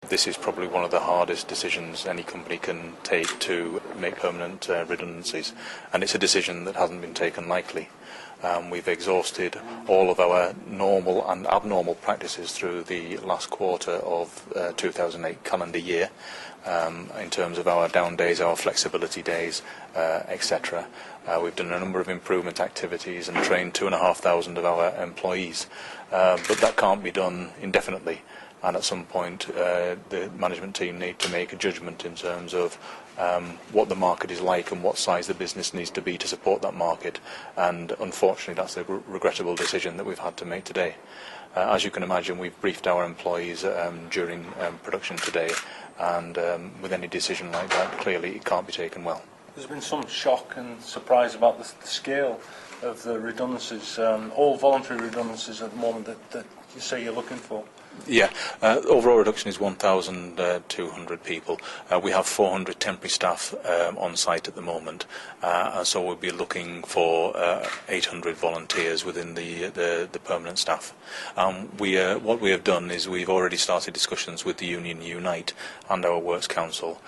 This is probably one of the hardest decisions any company can take, to make permanent redundancies, and it's a decision that hasn't been taken lightly. We've exhausted all of our normal and abnormal practices through the last quarter of 2008 calendar year, in terms of our down days, our flexibility days, etc. We've done a number of improvement activities and trained 2,500 of our employees, but that can't be done indefinitely. And at some point the management team need to make a judgment in terms of what the market is like and what size the business needs to be to support that market, and unfortunately that's a regrettable decision that we've had to make today. As you can imagine, we've briefed our employees during production today, and with any decision like that, clearly it can't be taken well. There's been some shock and surprise about the scale of the redundancies, all voluntary redundancies at the moment that you say you're looking for. Yeah, overall reduction is 1,200 people. We have 400 temporary staff on site at the moment, and so we'll be looking for 800 volunteers within the permanent staff. What we have done is we've already started discussions with the union Unite and our Works Council.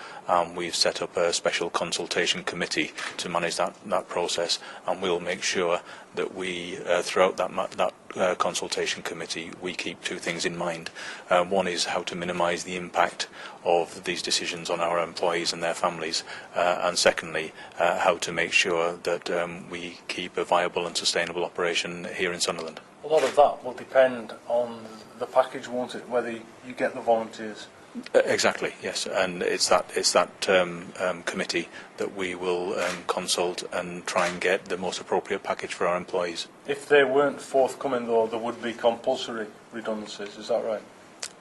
We've set up a special consultation committee to manage that process, and we'll make sure that we, throughout that consultation committee, we keep two things in mind. One is how to minimise the impact of these decisions on our employees and their families, and secondly, how to make sure that we keep a viable and sustainable operation here in Sunderland. A lot of that will depend on the package, won't it, whether you get the volunteers? Exactly, yes, and it's that committee that we will consult and try and get the most appropriate package for our employees. If they weren't forthcoming, though, there would be compulsory redundancies, is that right?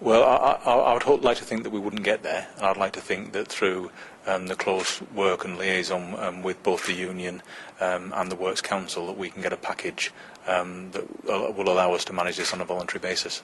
Well, I would like to think that we wouldn't get there, and I'd like to think that through the close work and liaison with both the union and the Works Council, that we can get a package that will allow us to manage this on a voluntary basis.